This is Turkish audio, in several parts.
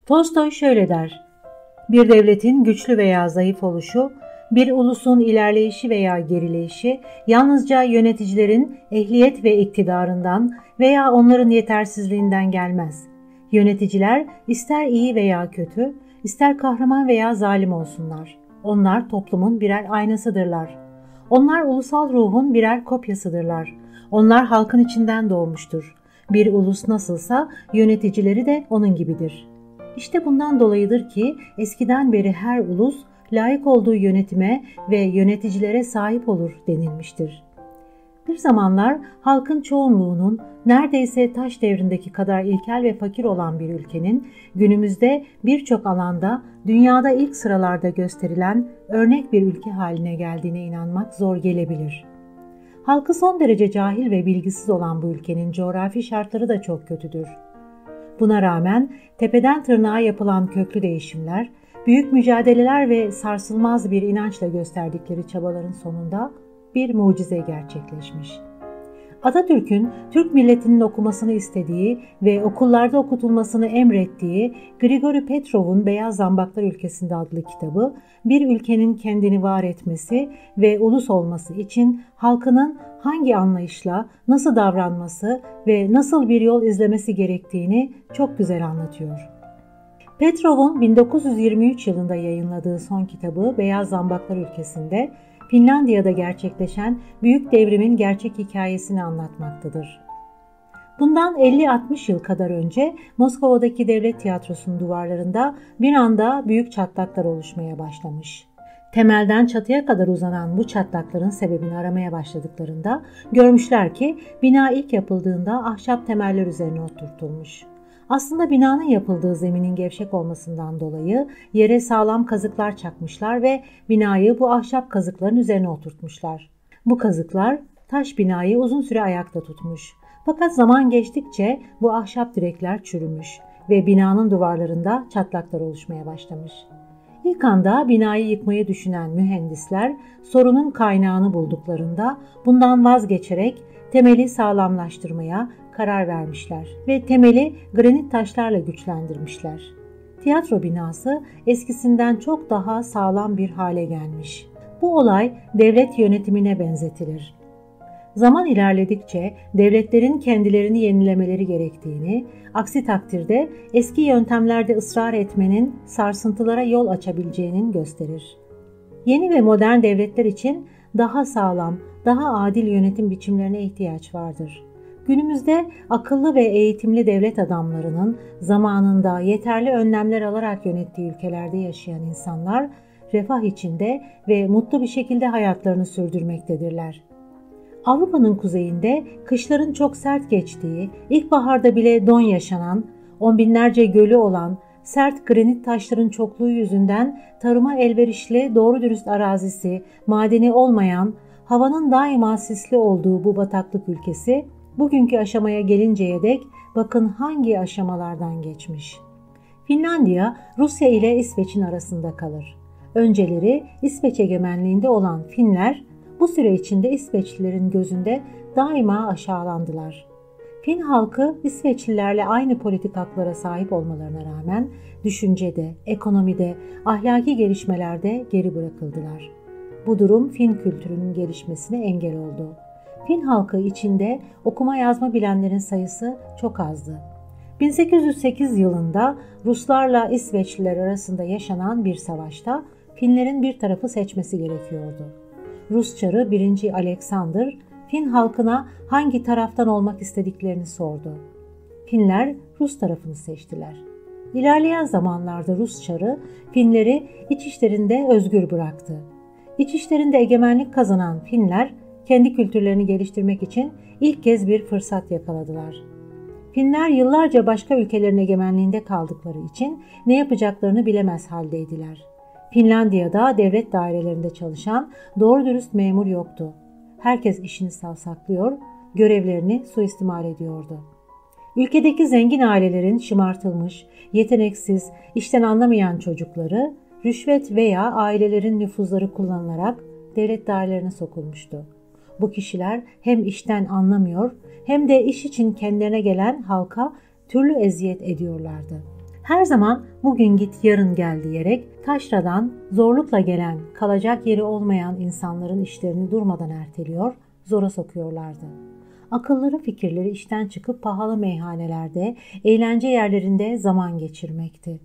Tolstoy şöyle der: bir devletin güçlü veya zayıf oluşu, bir ulusun ilerleyişi veya gerileyişi yalnızca yöneticilerin ehliyet ve iktidarından veya onların yetersizliğinden gelmez. Yöneticiler ister iyi veya kötü, ister kahraman veya zalim olsunlar. Onlar toplumun birer aynasıdırlar. Onlar ulusal ruhun birer kopyasıdırlar. Onlar halkın içinden doğmuştur. Bir ulus nasılsa yöneticileri de onun gibidir. İşte bundan dolayıdır ki eskiden beri her ulus layık olduğu yönetime ve yöneticilere sahip olur denilmiştir. Bir zamanlar halkın çoğunluğunun neredeyse taş devrindeki kadar ilkel ve fakir olan bir ülkenin günümüzde birçok alanda dünyada ilk sıralarda gösterilen örnek bir ülke haline geldiğine inanmak zor gelebilir. Halkı son derece cahil ve bilgisiz olan bu ülkenin coğrafi şartları da çok kötüdür. Buna rağmen tepeden tırnağa yapılan köklü değişimler, büyük mücadeleler ve sarsılmaz bir inançla gösterdikleri çabaların sonunda bir mucize gerçekleşmiş. Atatürk'ün Türk milletinin okumasını istediği ve okullarda okutulmasını emrettiği Grigori Petrov'un Beyaz Zambaklar Ülkesi'nde adlı kitabı, bir ülkenin kendini var etmesi ve ulus olması için halkının hangi anlayışla nasıl davranması ve nasıl bir yol izlemesi gerektiğini çok güzel anlatıyor. Petrov'un 1923 yılında yayınladığı son kitabı Beyaz Zambaklar Ülkesi'nde Finlandiya'da gerçekleşen büyük devrimin gerçek hikayesini anlatmaktadır. Bundan 50-60 yıl kadar önce Moskova'daki devlet tiyatrosunun duvarlarında bir anda büyük çatlaklar oluşmaya başlamış. Temelden çatıya kadar uzanan bu çatlakların sebebini aramaya başladıklarında görmüşler ki bina ilk yapıldığında ahşap temeller üzerine oturtulmuş. Aslında binanın yapıldığı zeminin gevşek olmasından dolayı yere sağlam kazıklar çakmışlar ve binayı bu ahşap kazıkların üzerine oturtmuşlar. Bu kazıklar taş binayı uzun süre ayakta tutmuş. Fakat zaman geçtikçe bu ahşap direkler çürümüş ve binanın duvarlarında çatlaklar oluşmaya başlamış. İlk anda binayı yıkmayı düşünen mühendisler sorunun kaynağını bulduklarında bundan vazgeçerek temeli sağlamlaştırmaya karar vermişler ve temeli granit taşlarla güçlendirmişler. Tiyatro binası eskisinden çok daha sağlam bir hale gelmiş. Bu olay devlet yönetimine benzetilir. Zaman ilerledikçe devletlerin kendilerini yenilemeleri gerektiğini, aksi takdirde eski yöntemlerde ısrar etmenin sarsıntılara yol açabileceğinin gösterir. Yeni ve modern devletler için daha sağlam, daha adil yönetim biçimlerine ihtiyaç vardır. Günümüzde akıllı ve eğitimli devlet adamlarının zamanında yeterli önlemler alarak yönettiği ülkelerde yaşayan insanlar refah içinde ve mutlu bir şekilde hayatlarını sürdürmektedirler. Avrupa'nın kuzeyinde kışların çok sert geçtiği, ilkbaharda bile don yaşanan, on binlerce gölü olan, sert granit taşların çokluğu yüzünden tarıma elverişli doğru dürüst arazisi, madeni olmayan, havanın daima sisli olduğu bu bataklık ülkesi, bugünkü aşamaya gelinceye dek bakın hangi aşamalardan geçmiş. Finlandiya, Rusya ile İsveç'in arasında kalır. Önceleri İsveç egemenliğinde olan Finler, bu süre içinde İsveçlilerin gözünde daima aşağılandılar. Fin halkı İsveçlilerle aynı politik haklara sahip olmalarına rağmen düşüncede, ekonomide, ahlaki gelişmelerde geri bırakıldılar. Bu durum Fin kültürünün gelişmesine engel oldu. Fin halkı içinde okuma yazma bilenlerin sayısı çok azdı. 1808 yılında Ruslarla İsveçliler arasında yaşanan bir savaşta Finlerin bir tarafı seçmesi gerekiyordu. Rus çarı 1. Alexander, Fin halkına hangi taraftan olmak istediklerini sordu. Finler Rus tarafını seçtiler. İlerleyen zamanlarda Rus çarı Finleri iç işlerinde özgür bıraktı. İç işlerinde egemenlik kazanan Finler kendi kültürlerini geliştirmek için ilk kez bir fırsat yakaladılar. Finler yıllarca başka ülkelerin egemenliğinde kaldıkları için ne yapacaklarını bilemez haldeydiler. Finlandiya'da devlet dairelerinde çalışan doğru dürüst memur yoktu. Herkes işini savsaklıyor, görevlerini suistimal ediyordu. Ülkedeki zengin ailelerin şımartılmış, yeteneksiz, işten anlamayan çocukları, rüşvet veya ailelerin nüfuzları kullanılarak devlet dairelerine sokulmuştu. Bu kişiler hem işten anlamıyor hem de iş için kendilerine gelen halka türlü eziyet ediyorlardı. Her zaman bugün git yarın gel diyerek taşradan zorlukla gelen, kalacak yeri olmayan insanların işlerini durmadan erteliyor, zora sokuyorlardı. Akılları fikirleri işten çıkıp pahalı meyhanelerde, eğlence yerlerinde zaman geçirmekti.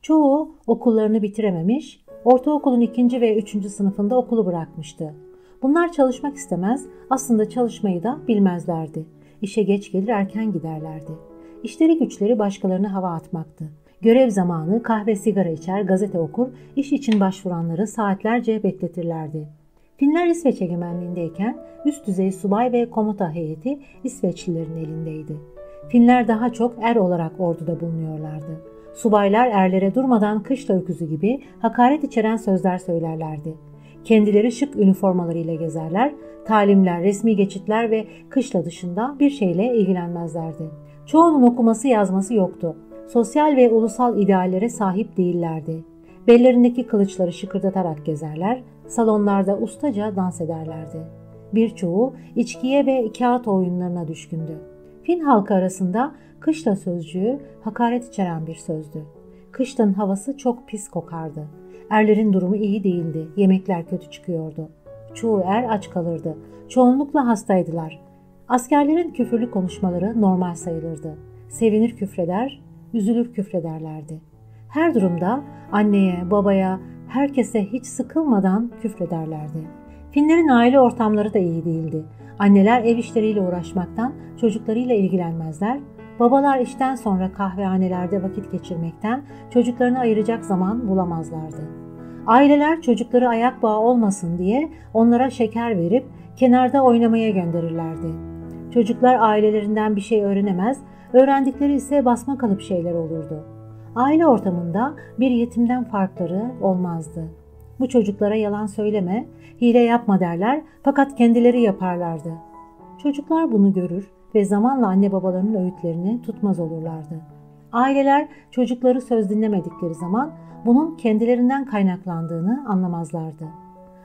Çoğu okullarını bitirememiş, ortaokulun 2. ve 3. sınıfında okulu bırakmıştı. Bunlar çalışmak istemez, aslında çalışmayı da bilmezlerdi. İşe geç gelir erken giderlerdi. İşleri güçleri başkalarına hava atmaktı. Görev zamanı kahve sigara içer, gazete okur, iş için başvuranları saatlerce bekletirlerdi. Finler İsveç egemenliğindeyken üst düzey subay ve komuta heyeti İsveçlilerin elindeydi. Finler daha çok er olarak orduda bulunuyorlardı. Subaylar erlere durmadan kışla öküzü gibi hakaret içeren sözler söylerlerdi. Kendileri şık üniformalarıyla gezerler, talimler, resmi geçitler ve kışla dışında bir şeyle ilgilenmezlerdi. Çoğunun okuması yazması yoktu. Sosyal ve ulusal ideallere sahip değillerdi. Bellerindeki kılıçları şıkırdatarak gezerler, salonlarda ustaca dans ederlerdi. Birçoğu içkiye ve kağıt oyunlarına düşkündü. Fin halkı arasında kışla sözcüğü hakaret içeren bir sözdü. Kışlanın havası çok pis kokardı. Erlerin durumu iyi değildi, yemekler kötü çıkıyordu. Çoğu er aç kalırdı, çoğunlukla hastaydılar. Askerlerin küfürlü konuşmaları normal sayılırdı. Sevinir küfreder, üzülür küfrederlerdi. Her durumda anneye, babaya, herkese hiç sıkılmadan küfrederlerdi. Finlerin aile ortamları da iyi değildi. Anneler ev işleriyle uğraşmaktan çocuklarıyla ilgilenmezler, babalar işten sonra kahvehanelerde vakit geçirmekten çocuklarını ayıracak zaman bulamazlardı. Aileler çocukları ayak bağı olmasın diye onlara şeker verip kenarda oynamaya gönderirlerdi. Çocuklar ailelerinden bir şey öğrenemez, öğrendikleri ise basma kalıp şeyler olurdu. Aile ortamında bir yetimden farkları olmazdı. Bu çocuklara yalan söyleme, hile yapma derler fakat kendileri yaparlardı. Çocuklar bunu görür ve zamanla anne babalarının öğütlerini tutmaz olurlardı. Aileler çocukları söz dinlemedikleri zaman bunun kendilerinden kaynaklandığını anlamazlardı.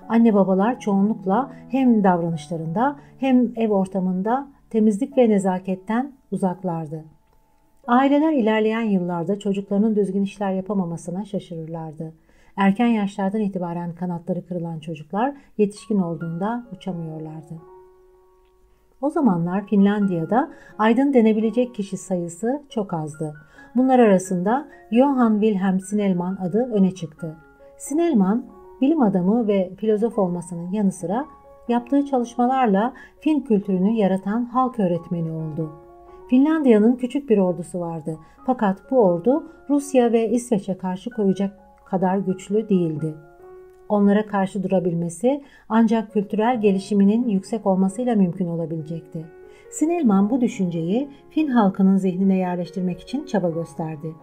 Anne babalar çoğunlukla hem davranışlarında hem ev ortamında temizlik ve nezaketten uzaklardı. Aileler ilerleyen yıllarda çocuklarının düzgün işler yapamamasına şaşırırlardı. Erken yaşlardan itibaren kanatları kırılan çocuklar yetişkin olduğunda uçamıyorlardı. O zamanlar Finlandiya'da aydın denebilecek kişi sayısı çok azdı. Bunlar arasında Johan Wilhelm Snellman adı öne çıktı. Snellman, bilim adamı ve filozof olmasının yanı sıra yaptığı çalışmalarla Fin kültürünü yaratan halk öğretmeni oldu. Finlandiya'nın küçük bir ordusu vardı. Fakat bu ordu Rusya ve İsveç'e karşı koyacak kadar güçlü değildi. Onlara karşı durabilmesi ancak kültürel gelişiminin yüksek olmasıyla mümkün olabilecekti. Snellman bu düşünceyi Fin halkının zihnine yerleştirmek için çaba gösterdi.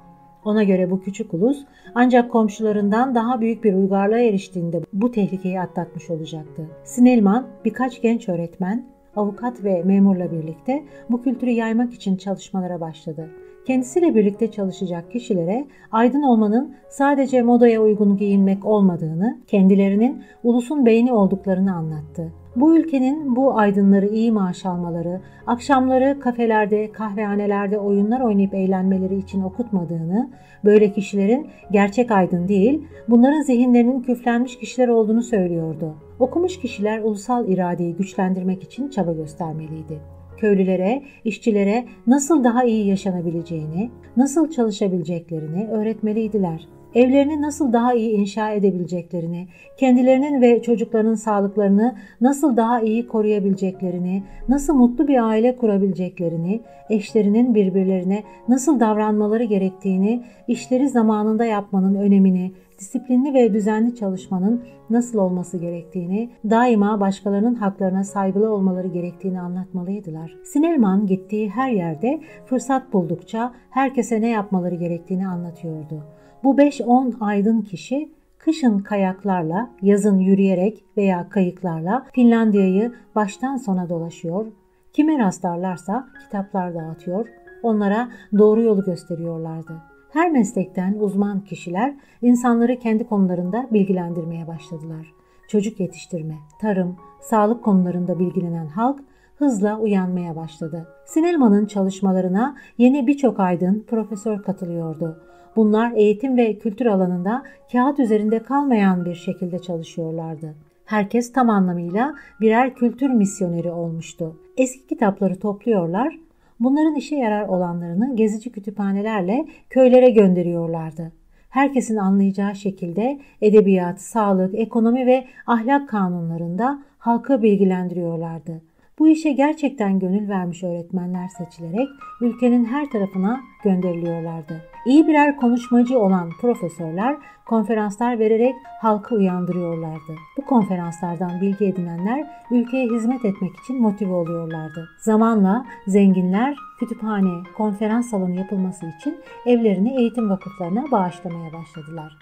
Ona göre bu küçük ulus ancak komşularından daha büyük bir uygarlığa eriştiğinde bu tehlikeyi atlatmış olacaktı. Snellman birkaç genç öğretmen, avukat ve memurla birlikte bu kültürü yaymak için çalışmalara başladı. Kendisiyle birlikte çalışacak kişilere aydın olmanın sadece modaya uygun giyinmek olmadığını, kendilerinin ulusun beyni olduklarını anlattı. Bu ülkenin bu aydınları iyi maaş almaları, akşamları kafelerde, kahvehanelerde oyunlar oynayıp eğlenmeleri için okutmadığını, böyle kişilerin gerçek aydın değil, bunların zihinlerinin küflenmiş kişiler olduğunu söylüyordu. Okumuş kişiler ulusal iradeyi güçlendirmek için çaba göstermeliydi. Köylülere, işçilere nasıl daha iyi yaşanabileceğini, nasıl çalışabileceklerini öğretmeliydiler. Evlerini nasıl daha iyi inşa edebileceklerini, kendilerinin ve çocuklarının sağlıklarını nasıl daha iyi koruyabileceklerini, nasıl mutlu bir aile kurabileceklerini, eşlerinin birbirlerine nasıl davranmaları gerektiğini, işleri zamanında yapmanın önemini, disiplinli ve düzenli çalışmanın nasıl olması gerektiğini, daima başkalarının haklarına saygılı olmaları gerektiğini anlatmalıydılar. Snellman gittiği her yerde fırsat buldukça herkese ne yapmaları gerektiğini anlatıyordu. Bu 5-10 aydın kişi kışın kayaklarla, yazın yürüyerek veya kayıklarla Finlandiya'yı baştan sona dolaşıyor, kime rastlarlarsa kitaplar dağıtıyor, onlara doğru yolu gösteriyorlardı. Her meslekten uzman kişiler insanları kendi konularında bilgilendirmeye başladılar. Çocuk yetiştirme, tarım, sağlık konularında bilgilenen halk hızla uyanmaya başladı. Snellman'ın çalışmalarına yeni birçok aydın profesör katılıyordu. Bunlar eğitim ve kültür alanında kağıt üzerinde kalmayan bir şekilde çalışıyorlardı. Herkes tam anlamıyla birer kültür misyoneri olmuştu. Eski kitapları topluyorlar, bunların işe yarar olanlarını gezici kütüphanelerle köylere gönderiyorlardı. Herkesin anlayacağı şekilde edebiyat, sağlık, ekonomi ve ahlak kanunlarında halkı bilgilendiriyorlardı. Bu işe gerçekten gönül vermiş öğretmenler seçilerek ülkenin her tarafına gönderiliyorlardı. İyi birer konuşmacı olan profesörler konferanslar vererek halkı uyandırıyorlardı. Bu konferanslardan bilgi edinenler ülkeye hizmet etmek için motive oluyorlardı. Zamanla zenginler kütüphane, konferans salonu yapılması için evlerini eğitim vakıflarına bağışlamaya başladılar.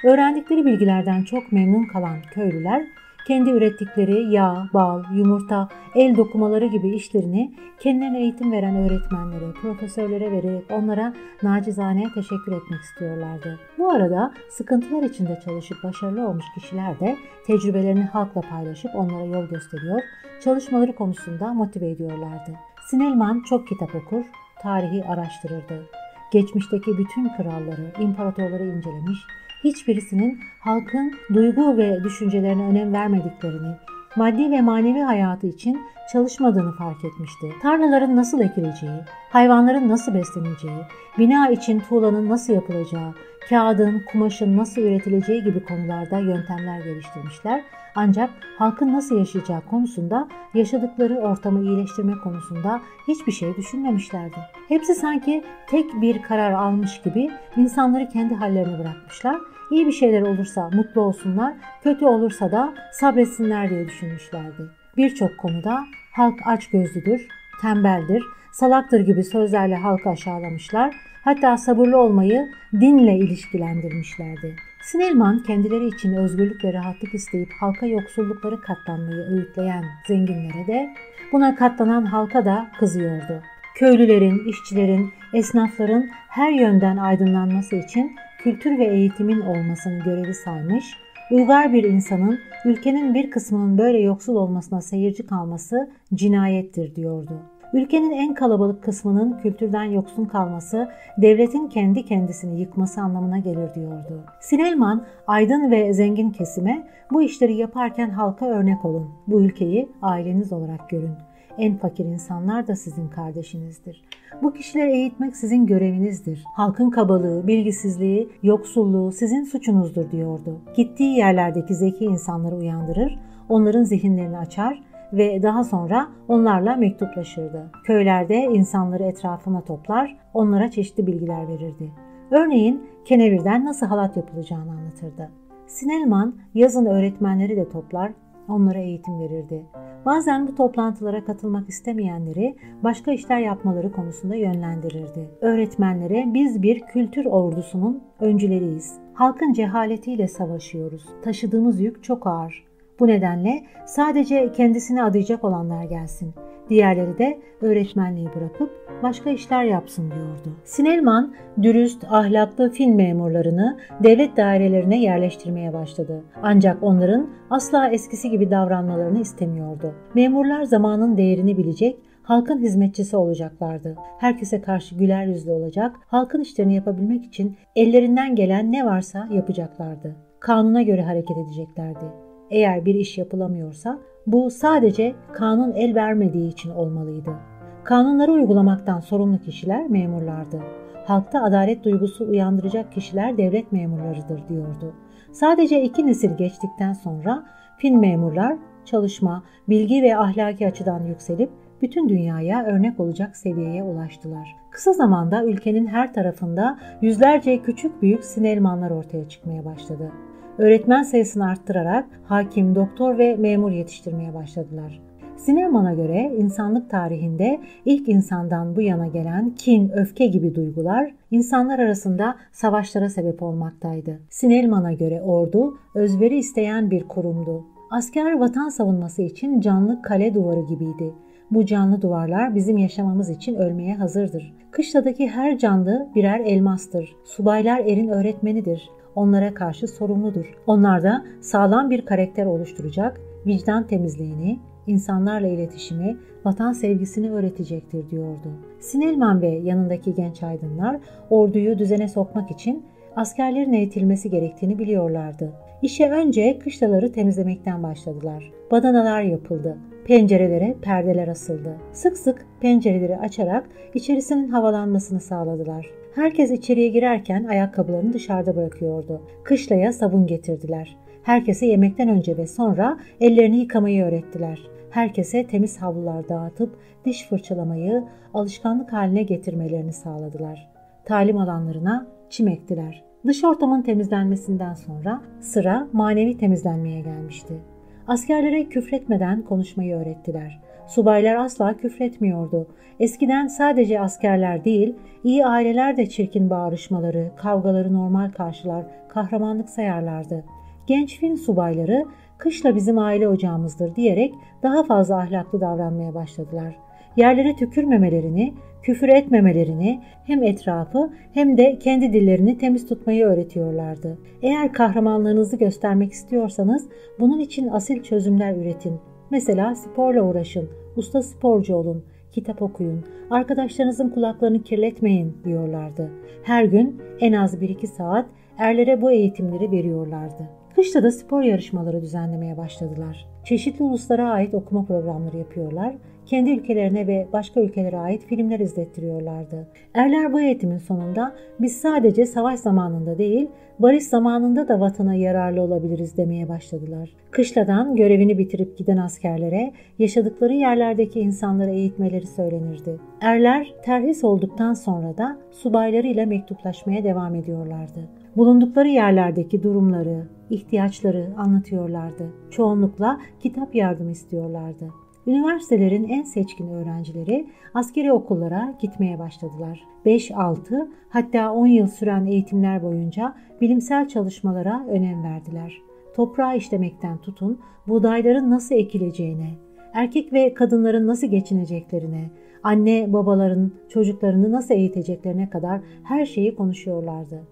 Öğrendikleri bilgilerden çok memnun kalan köylüler kendi ürettikleri yağ, bal, yumurta, el dokumaları gibi işlerini kendilerine eğitim veren öğretmenlere, profesörlere vererek onlara nacizane teşekkür etmek istiyorlardı. Bu arada sıkıntılar içinde çalışıp başarılı olmuş kişiler de tecrübelerini halkla paylaşıp onlara yol gösteriyor, çalışmaları konusunda motive ediyorlardı. Sinelman çok kitap okur, tarihi araştırırdı. Geçmişteki bütün kralları, imparatorları incelemiş, hiçbirisinin halkın duygu ve düşüncelerine önem vermediklerini, maddi ve manevi hayatı için çalışmadığını fark etmişti. Tarlaların nasıl ekileceği, hayvanların nasıl besleneceği, bina için tuğlanın nasıl yapılacağı, kağıdın, kumaşın nasıl üretileceği gibi konularda yöntemler geliştirmişler. Ancak halkın nasıl yaşayacağı konusunda, yaşadıkları ortamı iyileştirme konusunda hiçbir şey düşünmemişlerdi. Hepsi sanki tek bir karar almış gibi insanları kendi hallerine bırakmışlar. İyi bir şeyler olursa mutlu olsunlar, kötü olursa da sabretsinler diye düşünmüşlerdi. Birçok konuda halk açgözlüdür, tembeldir, salaktır gibi sözlerle halkı aşağılamışlar. Hatta sabırlı olmayı dinle ilişkilendirmişlerdi. Sinelman kendileri için özgürlük ve rahatlık isteyip halka yoksullukları katlanmayı öğütleyen zenginlere de buna katlanan halka da kızıyordu. Köylülerin, işçilerin, esnafların her yönden aydınlanması için kültür ve eğitimin olmasını görevi saymış, uygar bir insanın ülkenin bir kısmının böyle yoksul olmasına seyirci kalması cinayettir diyordu. Ülkenin en kalabalık kısmının kültürden yoksun kalması, devletin kendi kendisini yıkması anlamına gelir diyordu. Sinelman, aydın ve zengin kesime bu işleri yaparken halka örnek olun. Bu ülkeyi aileniz olarak görün. En fakir insanlar da sizin kardeşinizdir. Bu kişileri eğitmek sizin görevinizdir. Halkın kabalığı, bilgisizliği, yoksulluğu sizin suçunuzdur diyordu. Gittiği yerlerdeki zeki insanları uyandırır, onların zihinlerini açar ve daha sonra onlarla mektuplaşırdı. Köylerde insanları etrafına toplar, onlara çeşitli bilgiler verirdi. Örneğin kenevirden nasıl halat yapılacağını anlatırdı. Sinelman yazın öğretmenleri de toplar, onlara eğitim verirdi. Bazen bu toplantılara katılmak istemeyenleri başka işler yapmaları konusunda yönlendirirdi. Öğretmenlere biz bir kültür ordusunun öncüleriyiz. Halkın cehaletiyle savaşıyoruz. Taşıdığımız yük çok ağır. Bu nedenle sadece kendisine adayacak olanlar gelsin. Diğerleri de öğretmenliği bırakıp başka işler yapsın diyordu. Sinelman, dürüst, ahlaklı Fin memurlarını devlet dairelerine yerleştirmeye başladı. Ancak onların asla eskisi gibi davranmalarını istemiyordu. Memurlar zamanın değerini bilecek, halkın hizmetçisi olacaklardı. Herkese karşı güler yüzlü olacak, halkın işlerini yapabilmek için ellerinden gelen ne varsa yapacaklardı. Kanuna göre hareket edeceklerdi. Eğer bir iş yapılamıyorsa bu sadece kanun el vermediği için olmalıydı. Kanunları uygulamaktan sorumlu kişiler memurlardı. Halkta adalet duygusu uyandıracak kişiler devlet memurlarıdır diyordu. Sadece 2 nesil geçtikten sonra Fin memurlar çalışma, bilgi ve ahlaki açıdan yükselip bütün dünyaya örnek olacak seviyeye ulaştılar. Kısa zamanda ülkenin her tarafında yüzlerce küçük büyük Sinelmanlar ortaya çıkmaya başladı. Öğretmen sayısını arttırarak hakim, doktor ve memur yetiştirmeye başladılar. Sinelman'a göre insanlık tarihinde ilk insandan bu yana gelen kin, öfke gibi duygular insanlar arasında savaşlara sebep olmaktaydı. Sinelman'a göre ordu özveri isteyen bir kurumdu. Asker vatan savunması için canlı kale duvarı gibiydi. Bu canlı duvarlar bizim yaşamamız için ölmeye hazırdır. Kışladaki her canlı birer elmastır. Subaylar erin öğretmenidir. Onlara karşı sorumludur. Onlar da sağlam bir karakter oluşturacak, vicdan temizliğini, insanlarla iletişimi, vatan sevgisini öğretecektir diyordu. Sinelman ve yanındaki genç aydınlar orduyu düzene sokmak için askerlerin eğitilmesi gerektiğini biliyorlardı. İşe önce kışlaları temizlemekten başladılar. Badanalar yapıldı. Pencerelere perdeler asıldı. Sık sık pencereleri açarak içerisinin havalanmasını sağladılar. Herkes içeriye girerken ayakkabılarını dışarıda bırakıyordu. Kışlaya sabun getirdiler. Herkese yemekten önce ve sonra ellerini yıkamayı öğrettiler. Herkese temiz havlular dağıtıp diş fırçalamayı alışkanlık haline getirmelerini sağladılar. Talim alanlarına çim ektiler. Dış ortamın temizlenmesinden sonra sıra manevi temizlenmeye gelmişti. Askerlere küfretmeden konuşmayı öğrettiler. Subaylar asla küfretmiyordu. Eskiden sadece askerler değil, iyi aileler de çirkin bağırışmaları, kavgaları normal karşılar, kahramanlık sayarlardı. Genç Fin subayları kışla bizim aile ocağımızdır diyerek daha fazla ahlaklı davranmaya başladılar. Yerlere tükürmemelerini, küfür etmemelerini, hem etrafı hem de kendi dillerini temiz tutmayı öğretiyorlardı. Eğer kahramanlığınızı göstermek istiyorsanız bunun için asil çözümler üretin. Mesela sporla uğraşın, usta sporcu olun, kitap okuyun, arkadaşlarınızın kulaklarını kirletmeyin diyorlardı. Her gün en az 1-2 saat erlere bu eğitimleri veriyorlardı. Kışta da spor yarışmaları düzenlemeye başladılar. Çeşitli uluslara ait okuma programları yapıyorlar, kendi ülkelerine ve başka ülkelere ait filmler izlettiriyorlardı. Erler bu eğitimin sonunda biz sadece savaş zamanında değil, barış zamanında da vatana yararlı olabiliriz demeye başladılar. Kışladan görevini bitirip giden askerlere yaşadıkları yerlerdeki insanları eğitmeleri söylenirdi. Erler terhis olduktan sonra da subaylarıyla mektuplaşmaya devam ediyorlardı. Bulundukları yerlerdeki durumları, ihtiyaçları anlatıyorlardı. Çoğunlukla kitap yardımı istiyorlardı. Üniversitelerin en seçkin öğrencileri askeri okullara gitmeye başladılar. 5-6 hatta 10 yıl süren eğitimler boyunca bilimsel çalışmalara önem verdiler. Toprağı işlemekten tutun, buğdayların nasıl ekileceğine, erkek ve kadınların nasıl geçineceklerine, anne babaların çocuklarını nasıl eğiteceklerine kadar her şeyi konuşuyorlardı.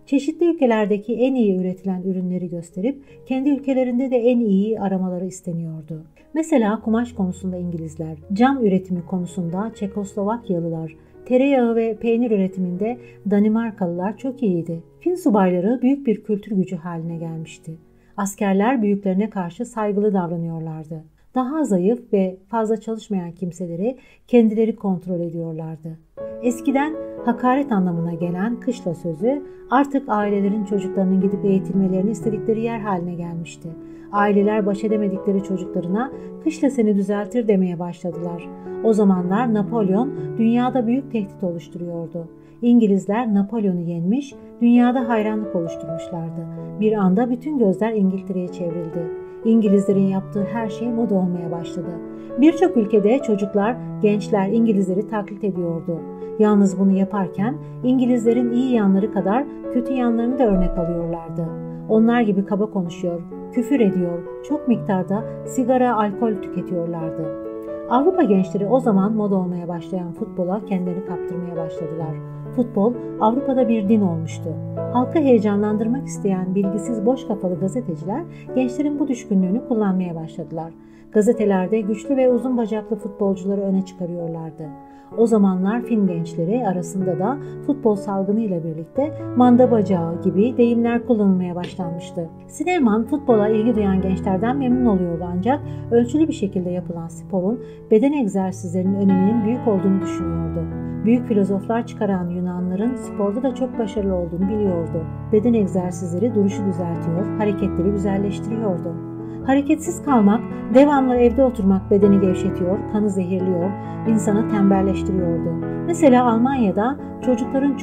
Çeşitli ülkelerdeki en iyi üretilen ürünleri gösterip kendi ülkelerinde de en iyiyi aramaları isteniyordu. Mesela kumaş konusunda İngilizler, cam üretimi konusunda Çekoslovakyalılar, tereyağı ve peynir üretiminde Danimarkalılar çok iyiydi. Fin subayları büyük bir kültür gücü haline gelmişti. Askerler büyüklerine karşı saygılı davranıyorlardı. Daha zayıf ve fazla çalışmayan kimseleri kendileri kontrol ediyorlardı. Eskiden hakaret anlamına gelen kışla sözü artık ailelerin çocuklarının gidip eğitilmelerini istedikleri yer haline gelmişti. Aileler baş edemedikleri çocuklarına kışla seni düzeltir demeye başladılar. O zamanlar Napolyon dünyada büyük tehdit oluşturuyordu. İngilizler Napolyon'u yenmiş, dünyada hayranlık oluşturmuşlardı. Bir anda bütün gözler İngiltere'ye çevrildi. İngilizlerin yaptığı her şey moda olmaya başladı. Birçok ülkede çocuklar, gençler İngilizleri taklit ediyordu. Yalnız bunu yaparken İngilizlerin iyi yanları kadar kötü yanlarını da örnek alıyorlardı. Onlar gibi kaba konuşuyor, küfür ediyor, çok miktarda sigara, alkol tüketiyorlardı. Avrupa gençleri o zaman moda olmaya başlayan futbola kendilerini kaptırmaya başladılar. Futbol Avrupa'da bir din olmuştu. Halkı heyecanlandırmak isteyen bilgisiz boş kafalı gazeteciler gençlerin bu düşkünlüğünü kullanmaya başladılar. Gazetelerde güçlü ve uzun bacaklı futbolcuları öne çıkarıyorlardı. O zamanlar Fin gençleri arasında da futbol salgını ile birlikte manda bacağı gibi deyimler kullanılmaya başlanmıştı. Sinelman futbola ilgi duyan gençlerden memnun oluyordu ancak ölçülü bir şekilde yapılan sporun beden egzersizlerinin öneminin büyük olduğunu düşünüyordu. Büyük filozoflar çıkaran Yunanların sporda da çok başarılı olduğunu biliyordu. Beden egzersizleri duruşu düzeltiyor, hareketleri güzelleştiriyordu. Hareketsiz kalmak, devamlı evde oturmak bedeni gevşetiyor, kanı zehirliyor, insanı tembelleştiriyordu. Mesela Almanya'da çocukların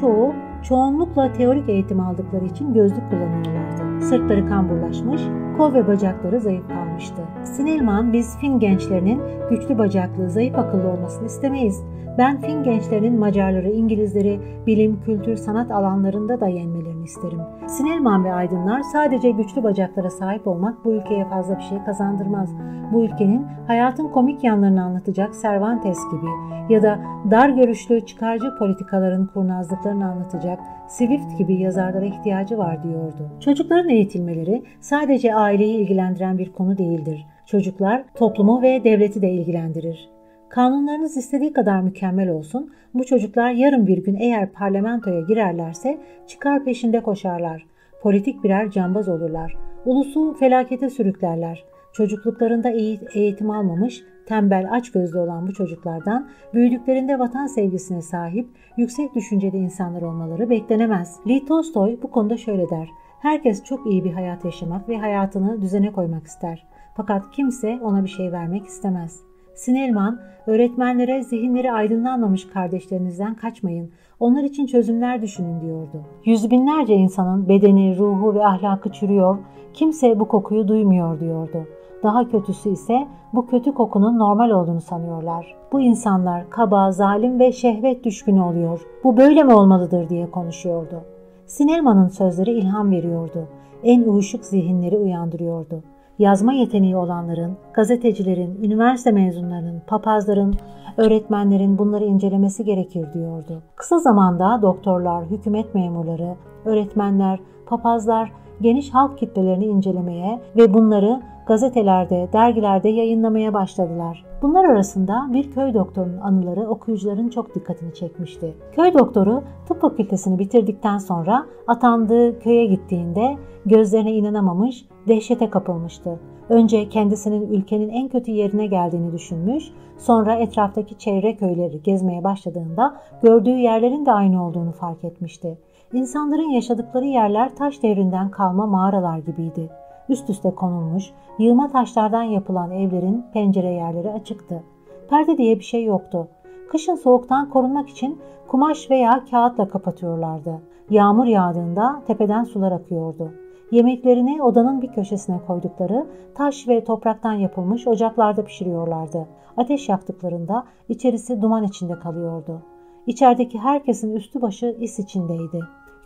çoğunlukla teorik eğitim aldıkları için gözlük kullanıyorlardı. Sırtları kamburlaşmış, kol ve bacakları zayıf kalmıştı. Sinelman, biz Fin gençlerinin güçlü bacaklı, zayıf akıllı olmasını istemeyiz. Ben Fin gençlerinin Macarları, İngilizleri bilim, kültür, sanat alanlarında da yenmelerini isterim. Sinelman ve aydınlar sadece güçlü bacaklara sahip olmak bu ülkeye fazla bir şey kazandırmaz. Bu ülkenin hayatın komik yanlarını anlatacak Cervantes gibi ya da dar görüşlü çıkarcı politikaların kurnazlıklarını anlatacak Swift gibi yazarlara ihtiyacı var diyordu. Çocukların eğitilmeleri sadece aileyi ilgilendiren bir konu değildir. Çocuklar toplumu ve devleti de ilgilendirir. Kanunlarınız istediği kadar mükemmel olsun, bu çocuklar yarın bir gün eğer parlamentoya girerlerse çıkar peşinde koşarlar. Politik birer cambaz olurlar. Ulusu felakete sürüklerler. Çocukluklarında eğitim almamış, tembel, açgözlü olan bu çocuklardan büyüdüklerinde vatan sevgisine sahip, yüksek düşünceli insanlar olmaları beklenemez. Lee Tolstoy bu konuda şöyle der: herkes çok iyi bir hayat yaşamak ve hayatını düzene koymak ister. Fakat kimse ona bir şey vermek istemez. Sinelman, öğretmenlere zihinleri aydınlanmamış kardeşlerinizden kaçmayın, onlar için çözümler düşünün diyordu. Yüz binlerce insanın bedeni, ruhu ve ahlakı çürüyor, kimse bu kokuyu duymuyor diyordu. Daha kötüsü ise bu kötü kokunun normal olduğunu sanıyorlar. Bu insanlar kaba, zalim ve şehvet düşkünü oluyor. Bu böyle mi olmalıdır diye konuşuyordu. Sinelman'ın sözleri ilham veriyordu. En uyuşuk zihinleri uyandırıyordu. Yazma yeteneği olanların, gazetecilerin, üniversite mezunlarının, papazların, öğretmenlerin bunları incelemesi gerekir diyordu. Kısa zamanda doktorlar, hükümet memurları, öğretmenler, papazlar geniş halk kitlelerini incelemeye ve bunları gazetelerde, dergilerde yayınlamaya başladılar. Bunlar arasında bir köy doktorunun anıları okuyucuların çok dikkatini çekmişti. Köy doktoru tıp fakültesini bitirdikten sonra atandığı köye gittiğinde gözlerine inanamamış, dehşete kapılmıştı. Önce kendisinin ülkenin en kötü yerine geldiğini düşünmüş, sonra etraftaki çevre köyleri gezmeye başladığında gördüğü yerlerin de aynı olduğunu fark etmişti. İnsanların yaşadıkları yerler taş devrinden kalma mağaralar gibiydi. Üst üste konulmuş, yığma taşlardan yapılan evlerin pencere yerleri açıktı. Perde diye bir şey yoktu. Kışın soğuktan korunmak için kumaş veya kağıtla kapatıyorlardı. Yağmur yağdığında tepeden sular akıyordu. Yemeklerini odanın bir köşesine koydukları taş ve topraktan yapılmış ocaklarda pişiriyorlardı. Ateş yaktıklarında içerisi duman içinde kalıyordu. İçerideki herkesin üstü başı is içindeydi.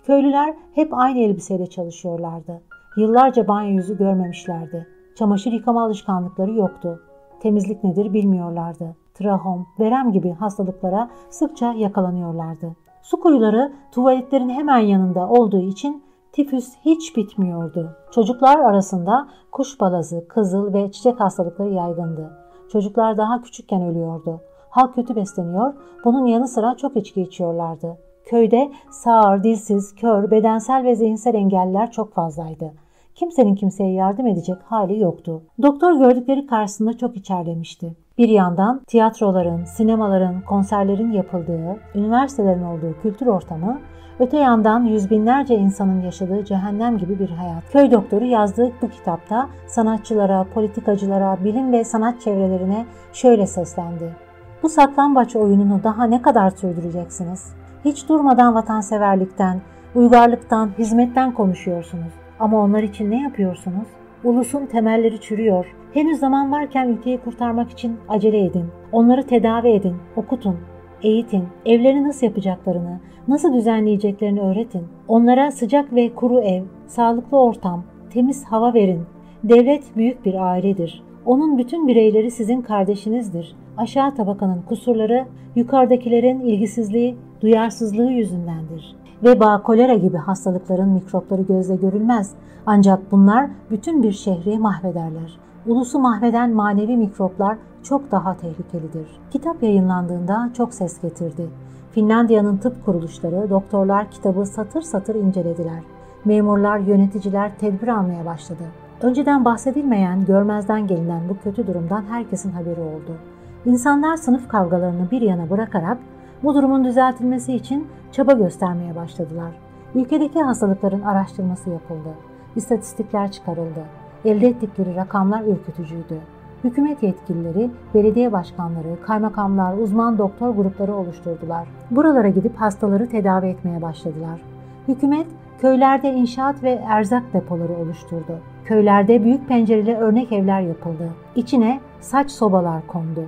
Köylüler hep aynı elbiseyle çalışıyorlardı. Yıllarca banyo yüzü görmemişlerdi. Çamaşır yıkama alışkanlıkları yoktu. Temizlik nedir bilmiyorlardı. Trahom, verem gibi hastalıklara sıkça yakalanıyorlardı. Su kuyuları tuvaletlerin hemen yanında olduğu için tifüs hiç bitmiyordu. Çocuklar arasında kuşbalazı, kızıl ve çiçek hastalıkları yaygındı. Çocuklar daha küçükken ölüyordu. Halk kötü besleniyor, bunun yanı sıra çok içki içiyorlardı. Köyde sağır, dilsiz, kör, bedensel ve zihinsel engelliler çok fazlaydı. Kimsenin kimseye yardım edecek hali yoktu. Doktor gördükleri karşısında çok içerlemişti. Bir yandan tiyatroların, sinemaların, konserlerin yapıldığı, üniversitelerin olduğu kültür ortamı, öte yandan yüz binlerce insanın yaşadığı cehennem gibi bir hayat. Köy doktoru yazdığı bu kitapta sanatçılara, politikacılara, bilim ve sanat çevrelerine şöyle seslendi: "Bu saklambaç oyununu daha ne kadar sürdüreceksiniz? Hiç durmadan vatanseverlikten, uygarlıktan, hizmetten konuşuyorsunuz. Ama onlar için ne yapıyorsunuz? Ulusun temelleri çürüyor. Henüz zaman varken ülkeyi kurtarmak için acele edin. Onları tedavi edin, okutun, eğitin. Evlerini nasıl yapacaklarını, nasıl düzenleyeceklerini öğretin. Onlara sıcak ve kuru ev, sağlıklı ortam, temiz hava verin. Devlet büyük bir ailedir. Onun bütün bireyleri sizin kardeşinizdir. Aşağı tabakanın kusurları, yukarıdakilerin ilgisizliği, duyarsızlığı yüzündendir. Veba, kolera gibi hastalıkların mikropları gözle görülmez. Ancak bunlar bütün bir şehri mahvederler. Ulusu mahveden manevi mikroplar çok daha tehlikelidir." Kitap yayınlandığında çok ses getirdi. Finlandiya'nın tıp kuruluşları, doktorlar kitabı satır satır incelediler. Memurlar, yöneticiler tedbir almaya başladı. Önceden bahsedilmeyen, görmezden gelinen bu kötü durumdan herkesin haberi oldu. İnsanlar sınıf kavgalarını bir yana bırakarak bu durumun düzeltilmesi için çaba göstermeye başladılar. Ülkedeki hastalıkların araştırması yapıldı. İstatistikler çıkarıldı. Elde ettikleri rakamlar ürkütücüydü. Hükümet yetkilileri, belediye başkanları, kaymakamlar, uzman doktor grupları oluşturdular. Buralara gidip hastaları tedavi etmeye başladılar. Hükümet köylerde inşaat ve erzak depoları oluşturdu. Köylerde büyük pencereli örnek evler yapıldı. İçine saç sobalar kondu.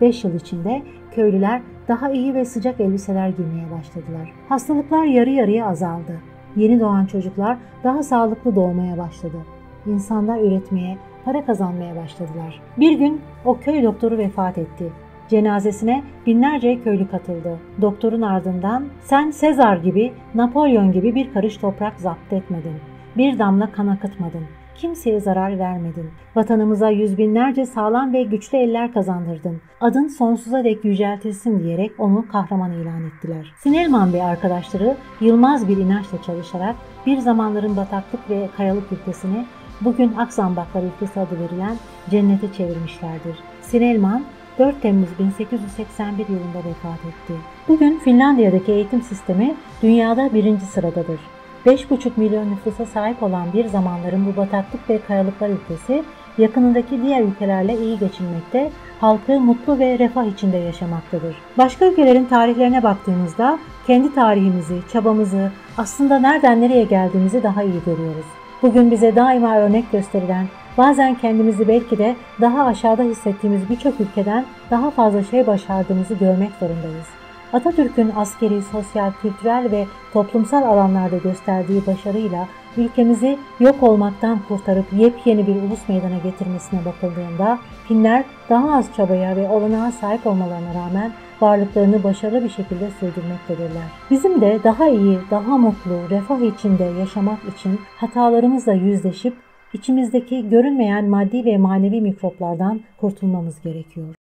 5 yıl içinde köylüler daha iyi ve sıcak elbiseler giymeye başladılar. Hastalıklar yarı yarıya azaldı. Yeni doğan çocuklar daha sağlıklı doğmaya başladı. İnsanlar üretmeye, para kazanmaya başladılar. Bir gün o köy doktoru vefat etti. Cenazesine binlerce köylü katıldı. Doktorun ardından "Sen Sezar gibi, Napolyon gibi bir karış toprak zapt etmedin. Bir damla kan akıtmadın. kimseye zarar vermedin. Vatanımıza yüz binlerce sağlam ve güçlü eller kazandırdın. Adın sonsuza dek yüceltilsin diyerek onu kahraman ilan ettiler. Sinelman ve arkadaşları yılmaz bir inançla çalışarak bir zamanların bataklık ve kayalık ülkesini bugün Akzambaklar ülkesi adı verilen cennete çevirmişlerdir. Sinelman 4 Temmuz 1881 yılında vefat etti. Bugün Finlandiya'daki eğitim sistemi dünyada 1. sıradadır. 5,5 milyon nüfusa sahip olan bir zamanların bu bataklık ve kayalıklar ülkesi yakınındaki diğer ülkelerle iyi geçinmekte, halkı mutlu ve refah içinde yaşamaktadır. Başka ülkelerin tarihlerine baktığımızda kendi tarihimizi, çabamızı, aslında nereden nereye geldiğimizi daha iyi görüyoruz. Bugün bize daima örnek gösterilen, bazen kendimizi belki de daha aşağıda hissettiğimiz birçok ülkeden daha fazla şey başardığımızı görmek zorundayız. Atatürk'ün askeri, sosyal, kültürel ve toplumsal alanlarda gösterdiği başarıyla ülkemizi yok olmaktan kurtarıp yepyeni bir ulus meydana getirmesine bakıldığında Finler daha az çabaya ve olanağa sahip olmalarına rağmen varlıklarını başarılı bir şekilde sürdürmektedirler. Bizim de daha iyi, daha mutlu, refah içinde yaşamak için hatalarımızla yüzleşip içimizdeki görünmeyen maddi ve manevi mikroplardan kurtulmamız gerekiyor.